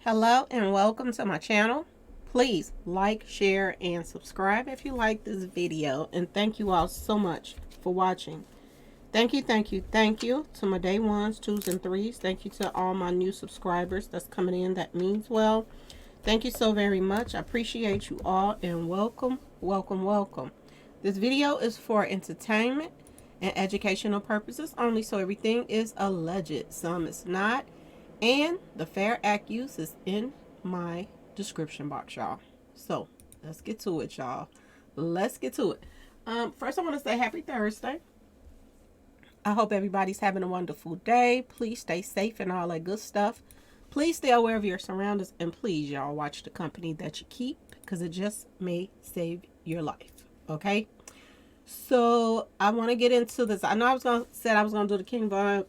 Hello and welcome to my channel. Please like, share, and subscribe if you like this video. And thank you all so much for watching. Thank you, thank you, thank you to my day ones, twos, and threes. Thank you to all my new subscribers that's coming in. That means well. Thank you so very much. I appreciate you all and welcome, welcome, welcome. This video is for entertainment and educational purposes only, so everything is alleged. Some is not. And the fair act use is in my description box, y'all. So let's get to it, y'all. Let's get to it. First, I want to say happy Thursday. I hope everybody's having a wonderful day. Please stay safe and all that good stuff. Please stay aware of your surroundings. And please, y'all, watch the company that you keep because it just may save your life. Okay? So I want to get into this. I know I was going to say I was going to do the King Von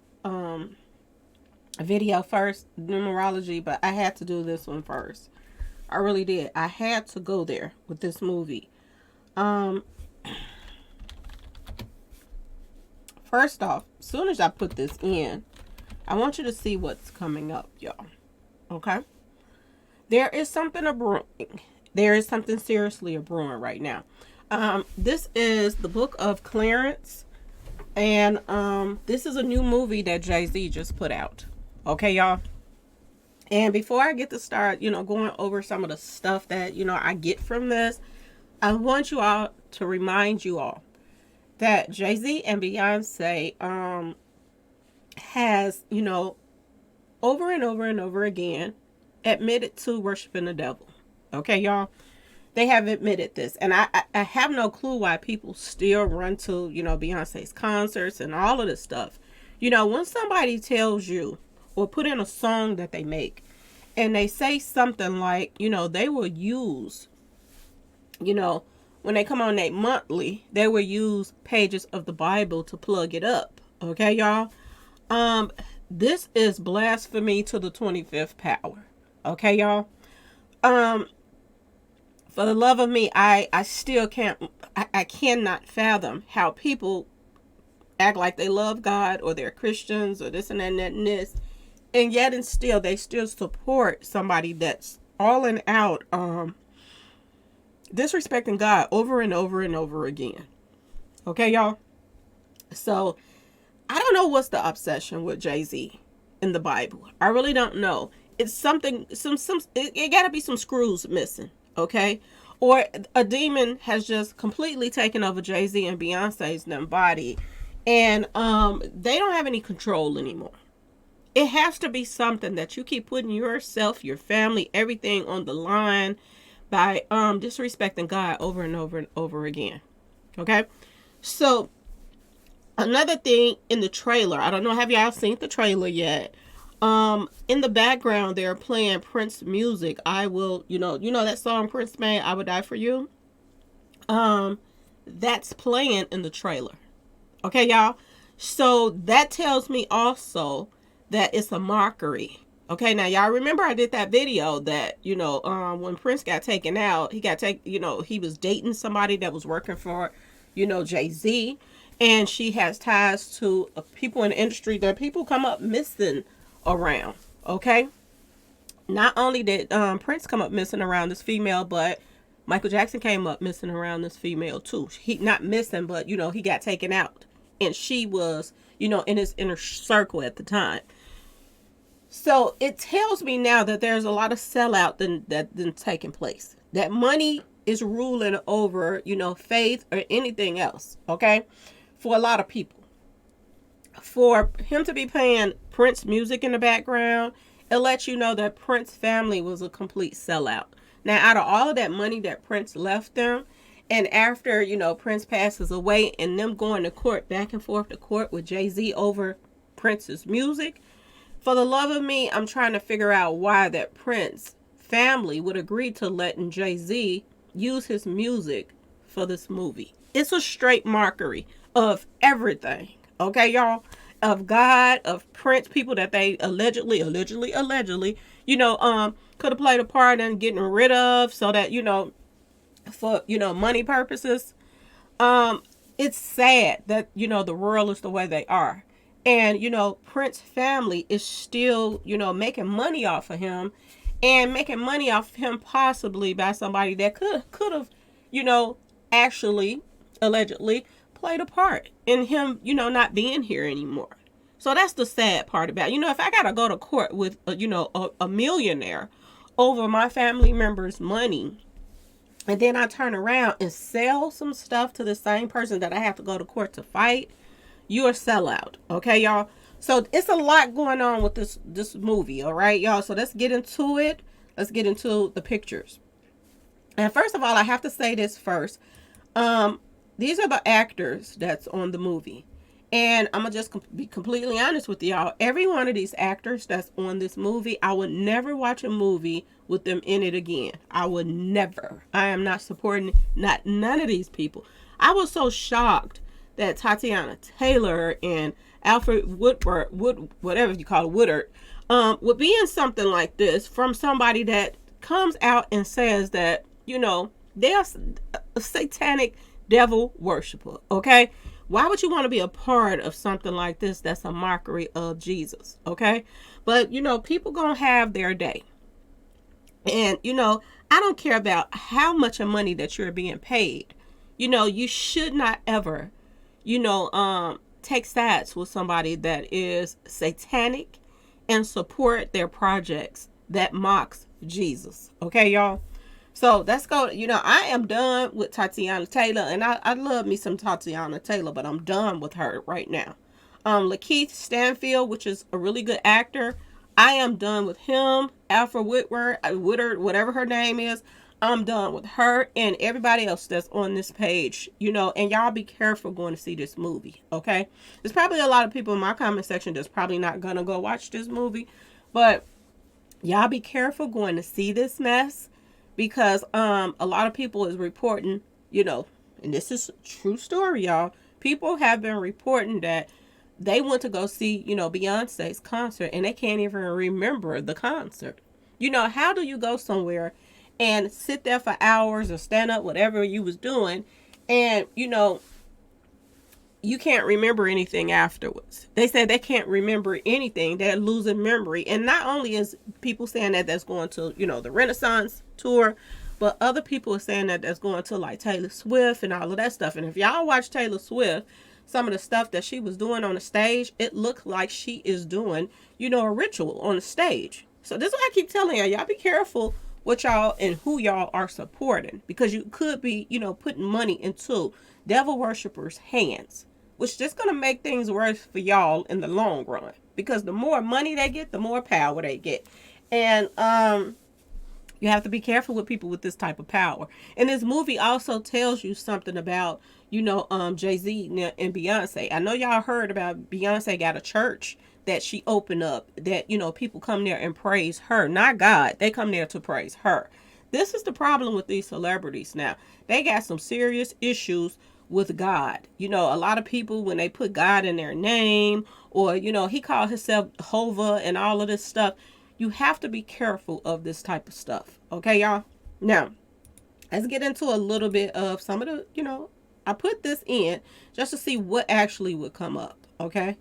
video first, numerology, but I had to do this one first. I really did. I had to go there with this movie. First off, as soon as I put this in, I want you to see what's coming up, y'all. Okay? There is something a brewing. There is something seriously a brewing right now. This is the Book of Clarence, and this is a new movie that Jay-Z just put out. Okay, y'all. And before I get to start, going over some of the stuff that, I get from this, I want you all to remind you all that Jay-Z and Beyonce has, over and over and over again admitted to worshiping the devil. Okay, y'all. They have admitted this. And I have no clue why people still run to, Beyonce's concerts and all of this stuff. When somebody tells you or put in a song that they make and they say something like, they will use, when they come on that monthly, they will use pages of the Bible to plug it up. Okay, y'all? This is blasphemy to the 25th power. Okay, y'all? For the love of me, I still can't, I cannot fathom how people act like they love God or they're Christians or this and that and this. And yet and still, they still support somebody that's all and out disrespecting God over and over and over again. Okay, y'all? So, I don't know what's the obsession with Jay-Z in the Bible. I really don't know. It's something, it gotta be some screws missing, okay? Or a demon has just completely taken over Jay-Z and Beyonce's body, and they don't have any control anymore. It has to be something that you keep putting yourself, your family, everything on the line by disrespecting God over and over and over again. Okay? So, another thing in the trailer, I don't know, have y'all seen the trailer yet? In the background, they're playing Prince music. I will, that song Prince made, I Would Die For You? That's playing in the trailer. Okay, y'all? So, that tells me also that it's a mockery. Okay, now y'all remember I did that video that, when Prince got taken out, he was dating somebody that was working for, Jay-Z, and she has ties to people in the industry that people come up missing around. Okay, not only did Prince come up missing around this female, but Michael Jackson came up missing around this female too. He not missing, but he got taken out, and she was, in his inner circle at the time. So it tells me now that there's a lot of sellout than taking place. That money is ruling over, faith or anything else. Okay, for a lot of people. For him to be playing Prince music in the background, it lets you know that Prince family was a complete sellout. Now, out of all of that money that Prince left them, and after, Prince passes away and them going to court, back and forth to court with Jay-Z over Prince's music, for the love of me, I'm trying to figure out why that Prince family would agree to letting Jay-Z use his music for this movie. It's a straight mockery of everything. Okay, y'all? Of God, of Prince, people that they allegedly, could have played a part in getting rid of so that, for, money purposes. It's sad that, the world is the way they are. And, Prince family is still, making money off of him. and making money off him, possibly by somebody that could have, you know, actually allegedly played a part in him, you know, not being here anymore. So that's the sad part about it. You know, if I gotta go to court with a millionaire over my family members' money, and then I turn around and sell some stuff to the same person that I have to go to court to fight, you're a sellout. Okay, y'all? So it's a lot going on with this movie, all right, y'all? So let's get into it. Let's get into the pictures. And first of all, I have to say this first. These are the actors that's on the movie. And I'm going to just be completely honest with y'all. Every one of these actors that's on this movie, I would never watch a movie with them in it again. I would never. I am not supporting none of these people. I was so shocked that Tatiana Taylor and Alfred whatever you call it, Woodard, would be in something like this from somebody that comes out and says that, you know, they're a satanic devil worshiper, okay? Why would you want to be a part of something like this that's a mockery of Jesus, okay? But, you know, people gonna have their day. And, you know, I don't care about how much of money that you're being paid. You know, you should not ever, take sides with somebody that is satanic and support their projects that mocks Jesus, okay, y'all? So let's go. You know, I am done with Tatiana Taylor, and I love me some Tatiana Taylor, but I'm done with her right now. Lakeith Stanfield, which is a really good actor, I am done with him. Alfred Woodard, whatever her name is, I'm done with her and everybody else that's on this page. You know, and y'all be careful going to see this movie, okay? There's probably a lot of people in my comment section that's probably not gonna go watch this movie, but y'all be careful going to see this mess. Because a lot of people is reporting, you know, and this is a true story, y'all. People have been reporting that they went to go see, you know, Beyonce's concert and they can't even remember the concert. You know, how do you go somewhere and sit there for hours or stand up, whatever you was doing, and, you know, you can't remember anything afterwards. They said they can't remember anything. They're losing memory. And not only is people saying that that's going to, you know, the Renaissance tour, but other people are saying that that's going to like Taylor Swift and all of that stuff. And if y'all watch Taylor Swift, some of the stuff that she was doing on the stage, it looked like she is doing, you know, a ritual on the stage. So this is what I keep telling y'all be careful what y'all and who y'all are supporting, because you could be, you know, putting money into devil worshippers' hands, which is just going to make things worse for y'all in the long run, because the more money they get, the more power they get. And you have to be careful with people with this type of power. And this movie also tells you something about, you know, Jay-Z and Beyonce. I know y'all heard about Beyonce got a church that she opened up that, you know, people come there and praise her, not God. They come there to praise her. This is the problem with these celebrities now. They got some serious issues with God. You know, a lot of people, when they put God in their name, or, you know, he called himself Jehovah and all of this stuff, you have to be careful of this type of stuff. Okay, y'all? Now, let's get into a little bit of some of the, you know, I put this in just to see what actually would come up. Okay?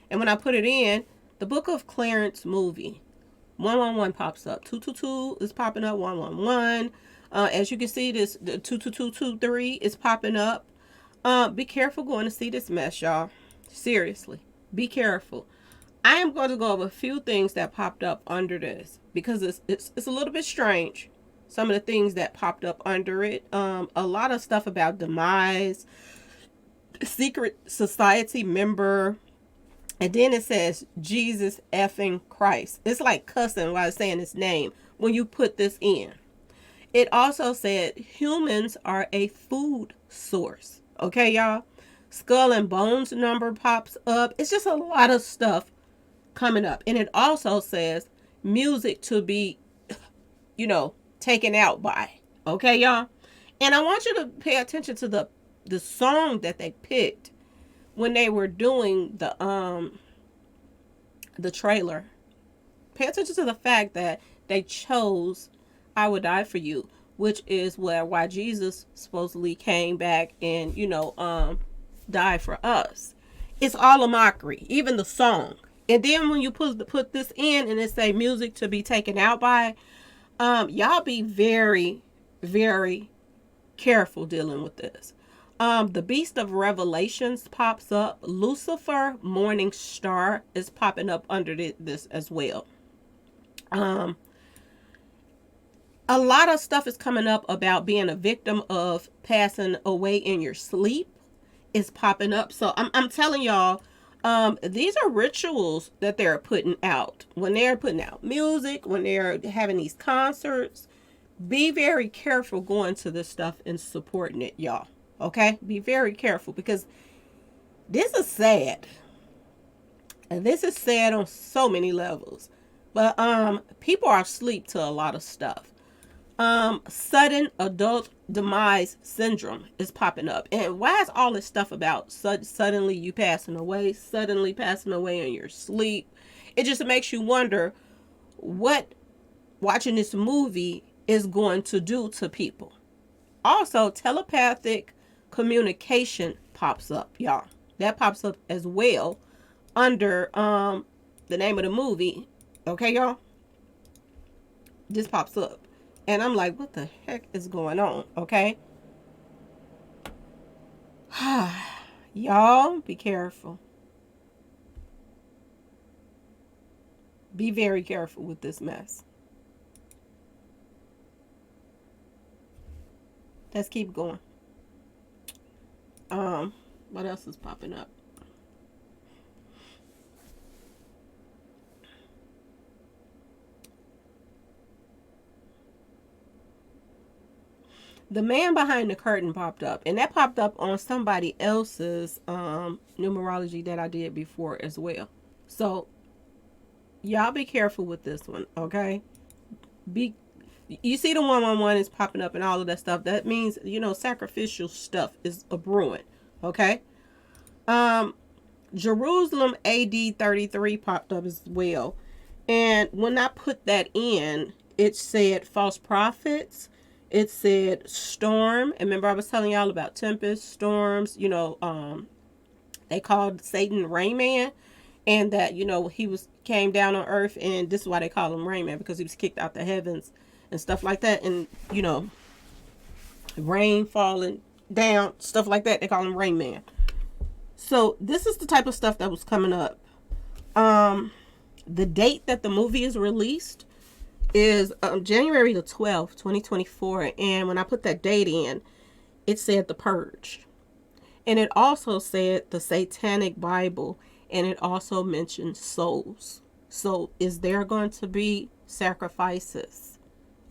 And when I put it in, the Book of Clarence movie, 111 pops up. 222 is popping up. 111. As you can see, this the 22223 is popping up. Be careful going to see this mess, y'all. Seriously, be careful. I am going to go over a few things that popped up under this, because it's a little bit strange. Some of the things that popped up under it. A lot of stuff about demise, secret society member, and then it says Jesus effing Christ. It's like cussing while saying his name when you put this in. It also said humans are a food source. Okay, y'all? Skull and Bones number pops up. It's just a lot of stuff coming up. And it also says music to be, you know, taken out by. Okay, y'all? And I want you to pay attention to the song that they picked when they were doing the trailer. Pay attention to the fact that they chose I Would Die For You, which is why Jesus supposedly came back and, you know, died for us. It's all a mockery, even the song. And then when you put this in and it say music to be taken out by, Y'all be very, very careful dealing with this. The Beast of Revelations pops up. Lucifer, Morning Star is popping up under this as well. Um, a lot of stuff is coming up about being a victim of passing away in your sleep is popping up. So I'm telling y'all, these are rituals that they're putting out. When they're putting out music, when they're having these concerts, be very careful going to this stuff and supporting it, y'all. Okay? Be very careful because this is sad. And this is sad on so many levels. But people are asleep to a lot of stuff. Sudden adult demise syndrome is popping up. And why is all this stuff about suddenly you passing away, suddenly passing away in your sleep? It just makes you wonder what watching this movie is going to do to people. Also, telepathic communication pops up, y'all. That pops up as well under the name of the movie. Okay, y'all? This pops up. And I'm like, what the heck is going on? Okay? Y'all, be careful. Be very careful with this mess. Let's keep going. What else is popping up? The man behind the curtain popped up, and that popped up on somebody else's numerology that I did before as well. So y'all be careful with this one, okay? You see the 111 is popping up and all of that stuff. That means, sacrificial stuff is a brewing, okay? Jerusalem AD 33 popped up as well. And when I put that in, it said false prophets. It said storm. And remember I was telling y'all about tempest, storms, they called Satan Rain Man. And that, he came down on earth, and this is why they call him Rain Man, because he was kicked out the heavens and stuff like that. And, rain falling down, stuff like that. They call him Rain Man. So this is the type of stuff that was coming up. The date that the movie is released is January the 12th, 2024. And when I put that date in, it said The Purge. And it also said the Satanic Bible. And it also mentioned souls. So is there going to be sacrifices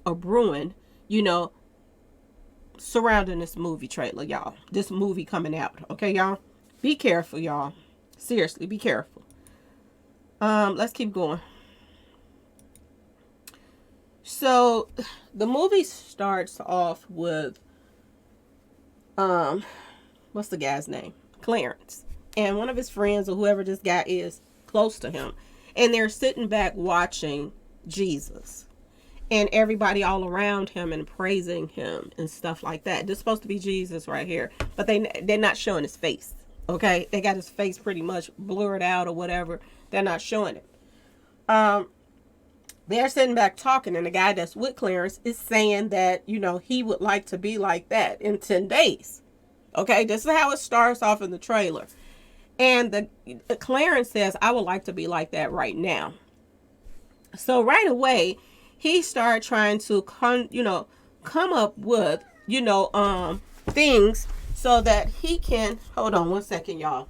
or brewing, surrounding this movie trailer, y'all? This movie coming out. Okay, y'all? Be careful, y'all. Seriously, be careful. Let's keep going. So the movie starts off with what's the guy's name? Clarence. And one of his friends, or whoever this guy is, close to him. And they're sitting back watching Jesus. And everybody all around him and praising him and stuff like that. This is supposed to be Jesus right here. But they're not showing his face. Okay? They got his face pretty much blurred out or whatever. They're not showing it. They're sitting back talking, and the guy that's with Clarence is saying that, he would like to be like that in 10 days. Okay? This is how it starts off in the trailer. And the Clarence says, I would like to be like that right now. So right away, he started trying to come up with, things so that he can, hold on one second, y'all.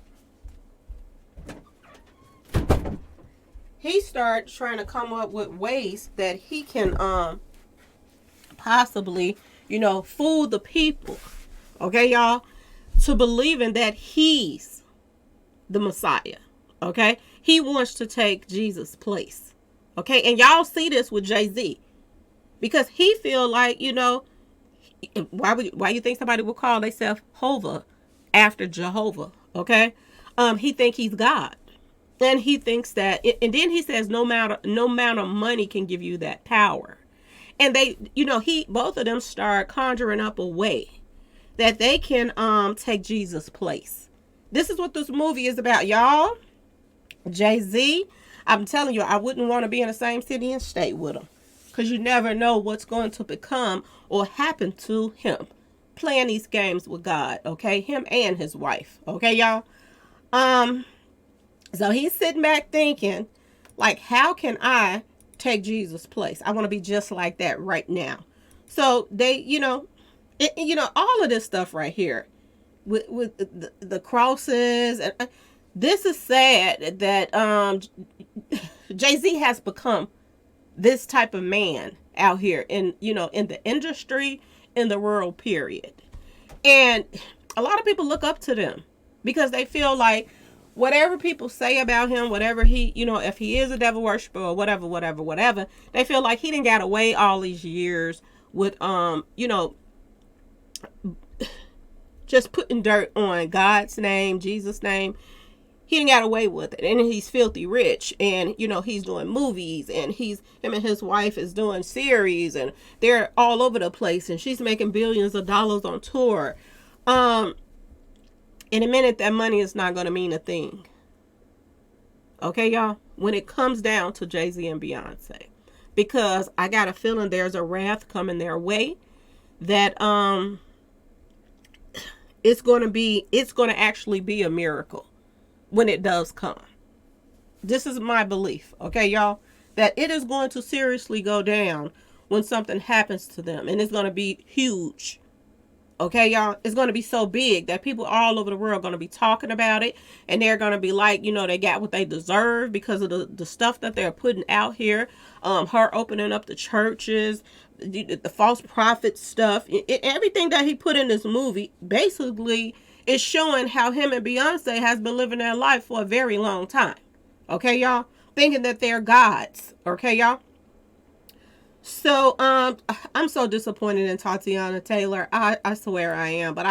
He started trying to come up with ways that he can possibly, fool the people. Okay, y'all? To believing that he's the Messiah. Okay? He wants to take Jesus' place. Okay? And y'all see this with Jay-Z. Because he feel like, why you think somebody would call themselves Hova after Jehovah? Okay? He think he's God. And he thinks that, and then he says no amount of money can give you that power. And they, both of them start conjuring up a way that they can take Jesus' place. This is what this movie is about, y'all. Jay-Z, I'm telling you, I wouldn't want to be in the same city and state with him. because you never know what's going to become or happen to him playing these games with God. Okay, him and his wife. Okay, y'all. So he's sitting back thinking, like, how can I take Jesus' place? I want to be just like that right now. So they, all of this stuff right here with the crosses, and this is sad that Jay-Z has become this type of man out here in the industry, in the world period. And a lot of people look up to them because they feel like whatever people say about him, whatever he, if he is a devil worshiper or whatever, they feel like he didn't got away all these years with, just putting dirt on God's name, Jesus' name. He didn't got away with it, and he's filthy rich, and he's doing movies, and him and his wife is doing series, and they're all over the place, and she's making billions of dollars on tour. In a minute, that money is not going to mean a thing. Okay, y'all? When it comes down to Jay-Z and Beyonce, because I got a feeling there's a wrath coming their way that it's going to actually be a miracle when it does come. This is my belief, okay, y'all, that it is going to seriously go down when something happens to them, and it's going to be huge. Okay, y'all, it's going to be so big that people all over the world are going to be talking about it, and they're going to be like, they got what they deserve because of the stuff that they're putting out here. Her opening up the churches, the false prophet stuff, everything that he put in this movie basically is showing how him and Beyonce has been living their life for a very long time. Okay, y'all, thinking that they're gods. Okay, y'all. So, I'm so disappointed in Tatiana Taylor. I swear I am. But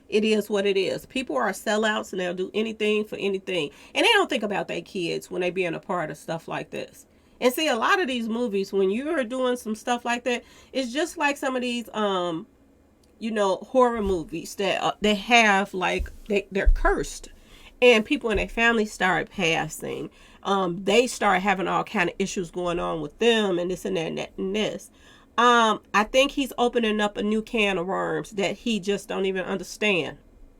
it is what it is. People are sellouts and they'll do anything for anything. And they don't think about their kids when they being a part of stuff like this. And see, a lot of these movies, when you're doing some stuff like that, it's just like some of these, horror movies that they have, like, they're cursed. And people in their family start passing. They start having all kind of issues going on with them, and this and that and that and this. I think he's opening up a new can of worms that he just don't even understand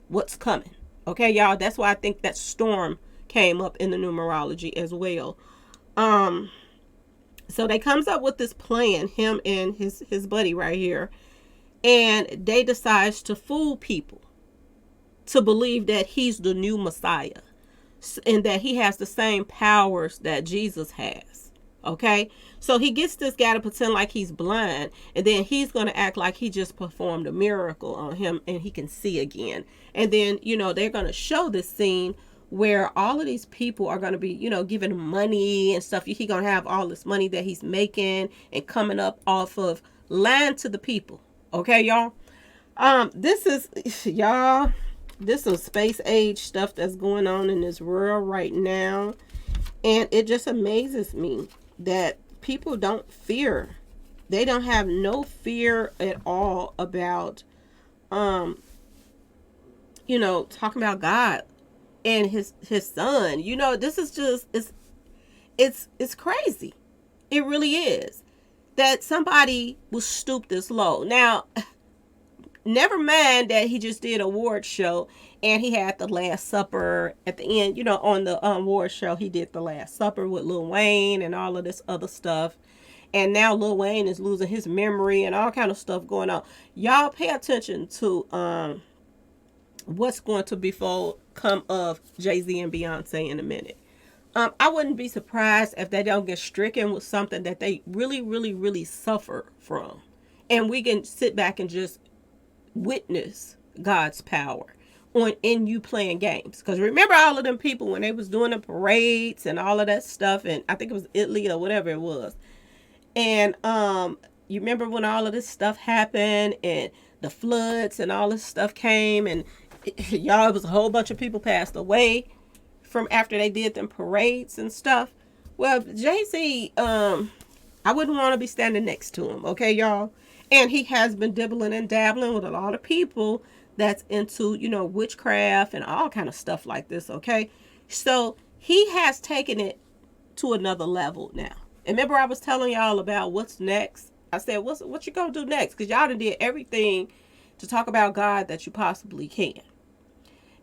what's coming. Okay, y'all. That's why I think that storm came up in the numerology as well. So they comes up with this plan, him and his buddy right here, and they decides to fool people to believe that he's the new Messiah and that he has the same powers that Jesus has. Okay, so he gets this guy to pretend like he's blind, and then he's going to act like he just performed a miracle on him and he can see again. And then they're going to show this scene where all of these people are going to be giving him money and stuff. He's going to have all this money that he's making and coming up off of lying to the people. Okay, y'all. This is y'all. This some space age stuff that's going on in this world right now. And it just amazes me that people don't fear. They don't have no fear at all about, talking about God and his son. This is just, it's crazy. It really is. That somebody will stoop this low. Now, never mind that he just did a award show and he had the Last Supper at the end. On the award show, he did the Last Supper with Lil Wayne and all of this other stuff. And now Lil Wayne is losing his memory and all kind of stuff going on. Y'all pay attention to what's going to come of Jay-Z and Beyonce in a minute. I wouldn't be surprised if they don't get stricken with something that they really, really, really suffer from. And we can sit back and just witness God's power in you playing games. Because remember all of them people when they was doing the parades and all of that stuff, and I think it was Italy or whatever it was. And you remember when all of this stuff happened and the floods and all this stuff came, and y'all, it was a whole bunch of people passed away from after they did them parades and stuff. Well, Jay-Z, I wouldn't want to be standing next to him, okay, y'all? And he has been dibbling and dabbling with a lot of people that's into, witchcraft and all kind of stuff like this, okay? So he has taken it to another level now. And remember I was telling y'all about what's next? I said, what you gonna do next? Because y'all done did everything to talk about God that you possibly can.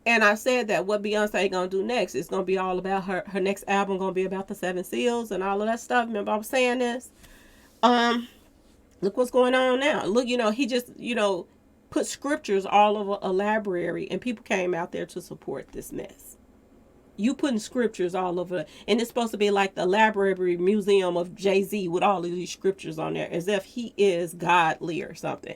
And I said that what Beyonce gonna do next is gonna be all about her next album gonna be about the seven seals and all of that stuff. Remember I was saying this? Look what's going on now. Look, he just, put scriptures all over a library and people came out there to support this mess. You putting scriptures all over, and it's supposed to be like the library museum of Jay-Z with all of these scriptures on there as if he is godly or something.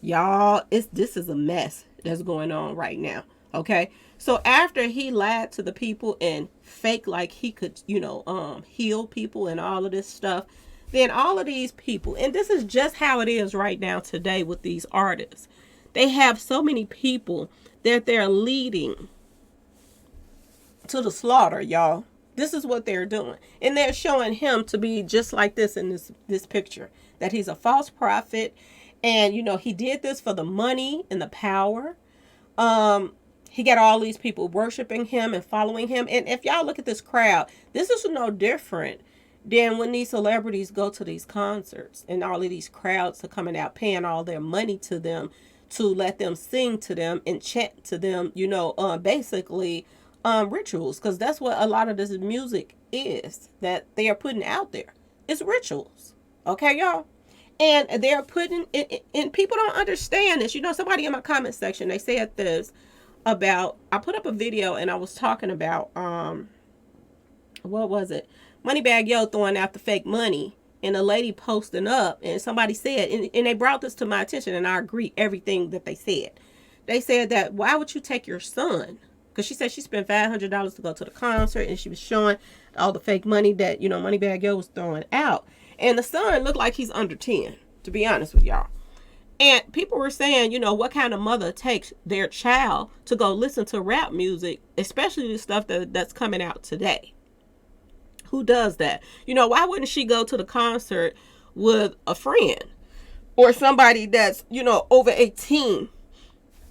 Y'all, this is a mess that's going on right now. Okay, so after he lied to the people and fake like he could, heal people and all of this stuff, then all of these people, and this is just how it is right now today with these artists, they have so many people that they're leading to the slaughter, y'all. This is what they're doing, and they're showing him to be just like this in this picture, that he's a false prophet, and he did this for the money and the power. He got all these people worshiping him and following him. And if y'all look at this crowd, this is no different than when these celebrities go to these concerts and all of these crowds are coming out paying all their money to them to let them sing to them and chant to them, basically rituals. Because that's what a lot of this music is that they are putting out there. It's rituals. Okay, y'all? And they're putting it, and people don't understand this. Somebody in my comment section, they said this about, I put up a video and I was talking about, what was it? Moneybag Yo throwing out the fake money and a lady posting up, and somebody said, and they brought this to my attention, and I agree everything that they said. They said that, why would you take your son? Because she said she spent $500 to go to the concert, and she was showing all the fake money that, Moneybag Yo was throwing out. And the son looked like he's under 10, to be honest with y'all. And people were saying, what kind of mother takes their child to go listen to rap music, especially the stuff that's coming out today? Who does that? Why wouldn't she go to the concert with a friend or somebody that's, over 18?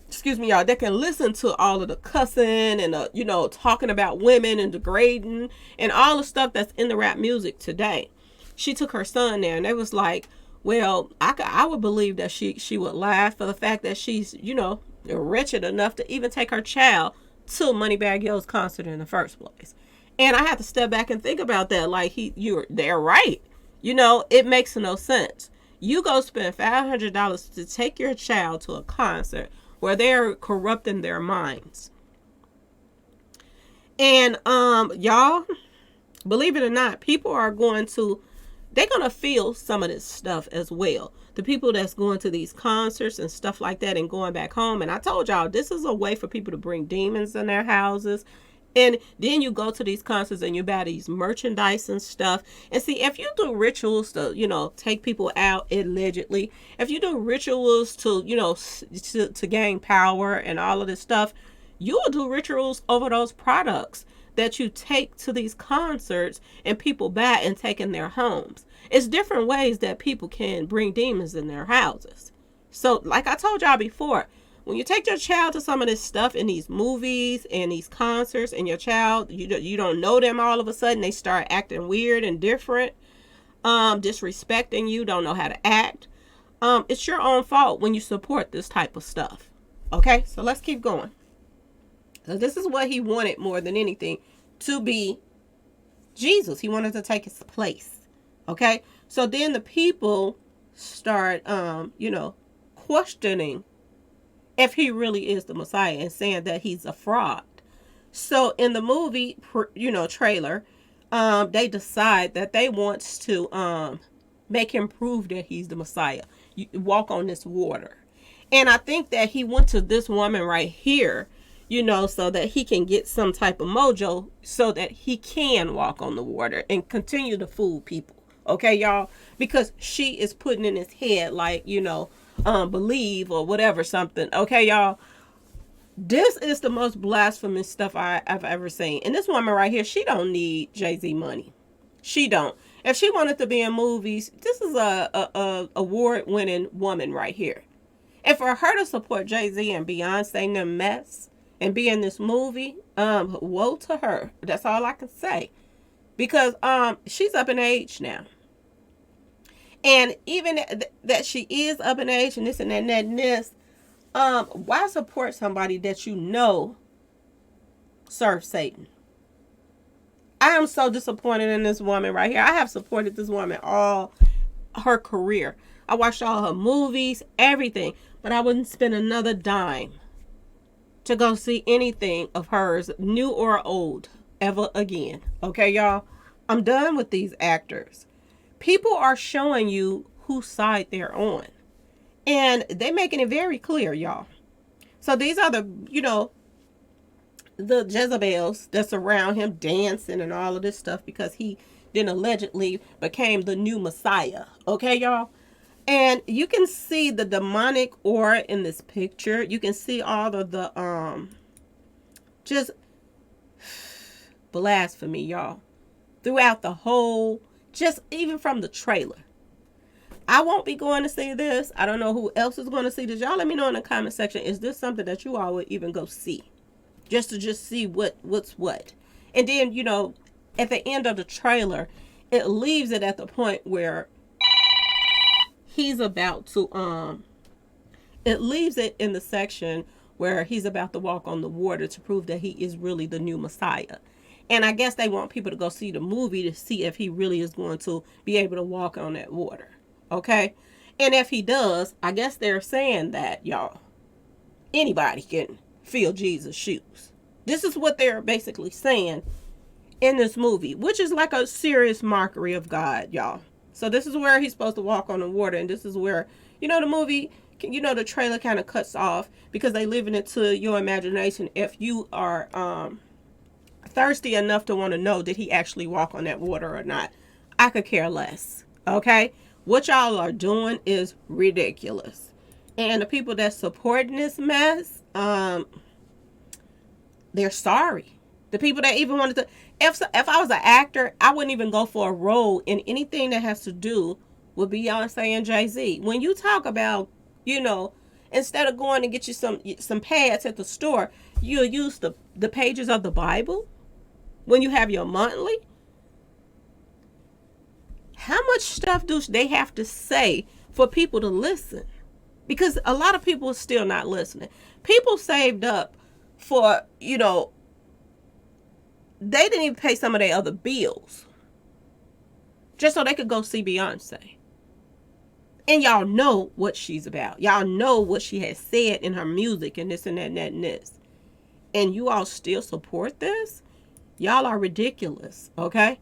Excuse me, y'all, that can listen to all of the cussing and, talking about women and degrading and all the stuff that's in the rap music today. She took her son there, and they was like, well, I would believe that she would lie for the fact that she's, wretched enough to even take her child to Moneybag Yo's concert in the first place. And I had to step back and think about that. Like, they're right. It makes no sense. You go spend $500 to take your child to a concert where they're corrupting their minds. And, y'all, believe it or not, people are they're going to feel some of this stuff as well. The people that's going to these concerts and stuff like that and going back home. And I told y'all, this is a way for people to bring demons in their houses. And then you go to these concerts and you buy these merchandise and stuff. And see, if you do rituals to, take people out allegedly, if you do rituals to, to gain power and all of this stuff, you will do rituals over those products that you take to these concerts and people buy and take in their homes. It's different ways that people can bring demons in their houses. So like I told y'all before, when you take your child to some of this stuff in these movies and these concerts, and your child, you don't know them, all of a sudden they start acting weird and different, disrespecting you, don't know how to act. It's your own fault when you support this type of stuff. Okay, so let's keep going. So this is what he wanted more than anything, to be Jesus. He wanted to take his place. Okay. So then the people start, questioning if he really is the Messiah and saying that he's a fraud. So in the movie, trailer, they decide that they want to make him prove that he's the Messiah. You walk on this water. And I think that he went to this woman right here, so that he can get some type of mojo so that he can walk on the water and continue to fool people. Okay, y'all? Because she is putting in his head like, believe or whatever something. Okay, y'all? This is the most blasphemous stuff I've ever seen. And this woman right here, she don't need Jay-Z money. She don't. If she wanted to be in movies, this is a award-winning woman right here. And for her to support Jay-Z and Beyonce in their mess and be in this movie, woe to her. That's all I can say. Because she's up in age now. And even that she is of an age and this and that and that and this, why support somebody that you know serves Satan? I am so disappointed in this woman right here. I have supported this woman all her career. I watched all her movies, everything, but I wouldn't spend another dime to go see anything of hers, new or old, ever again. Okay, y'all? I'm done with these actors. People are showing you whose side they're on. And they making it very clear, y'all. So these are the, the Jezebels that's around him dancing and all of this stuff because he then allegedly became the new Messiah. Okay, y'all? And you can see the demonic aura in this picture. You can see all of the just blasphemy, y'all, throughout the whole, just even from the trailer. I won't be going to see this. I don't know who else is going to see this. Y'all let me know in the comment section. Is this something that you all would even go see? Just to see what's what. And then, at the end of the trailer, it leaves it at the point where he's about to, it leaves it in the section where he's about to walk on the water to prove that he is really the new Messiah. And I guess they want people to go see the movie to see if he really is going to be able to walk on that water. Okay? And if he does, I guess they're saying that, y'all, anybody can feel Jesus' shoes. This is what they're basically saying in this movie, which is like a serious mockery of God, y'all. So this is where he's supposed to walk on the water, and this is where, the movie, the trailer kind of cuts off because they leave it to your imagination if you are thirsty enough to want to know, did he actually walk on that water or not? I could care less. Okay? What y'all are doing is ridiculous. And the people that supporting this mess, they're sorry. The people that even wanted to, if I was an actor, I wouldn't even go for a role in anything that has to do with Beyonce and Jay-Z. When you talk about, instead of going to get you some pads at the store, you'll use the pages of the Bible when you have your monthly. How much stuff do they have to say for people to listen? Because a lot of people are still not listening. People saved up for, they didn't even pay some of their other bills just so they could go see Beyonce. And y'all know what she's about. Y'all know what she has said in her music and this and that and that and this. And you all still support this? Y'all are ridiculous, okay?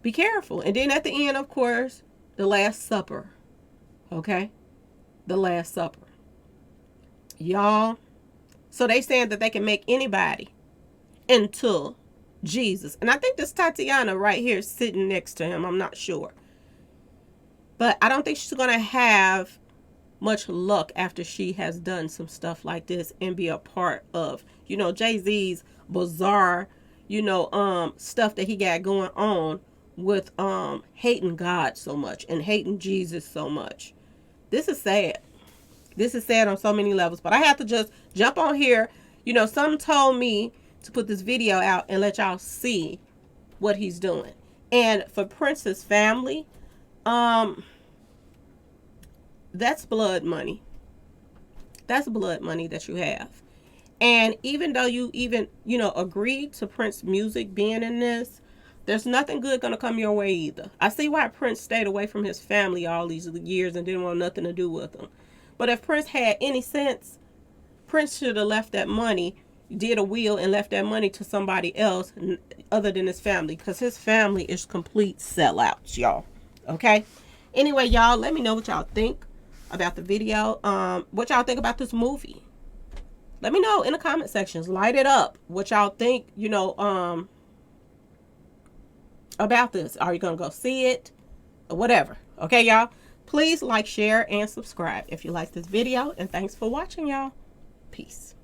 Be careful. And then at the end, of course, the Last Supper, okay? The Last Supper. Y'all, so they saying that they can make anybody into Jesus. And I think this Tatiana right here sitting next to him. I'm not sure. But I don't think she's going to have much luck after she has done some stuff like this and be a part of, Jay-Z's bizarre, stuff that he got going on with hating God so much and hating Jesus so much. This is sad. This is sad on so many levels. But I have to just jump on here. Some told me to put this video out and let y'all see what he's doing. And for Prince's family, that's blood money. That's blood money that you have. And even though you agreed to Prince music being in this, there's nothing good going to come your way either. I see why Prince stayed away from his family all these years and didn't want nothing to do with them. But if Prince had any sense, Prince should have left that money, did a will and left that money to somebody else other than his family, because his family is complete sellouts, y'all. Okay? Anyway, y'all, let me know what y'all think about the video. What y'all think about this movie. Let me know in the comment sections. Light it up. What y'all think, about this. Are you going to go see it? Or whatever. Okay, y'all? Please like, share, and subscribe if you like this video. And thanks for watching, y'all. Peace.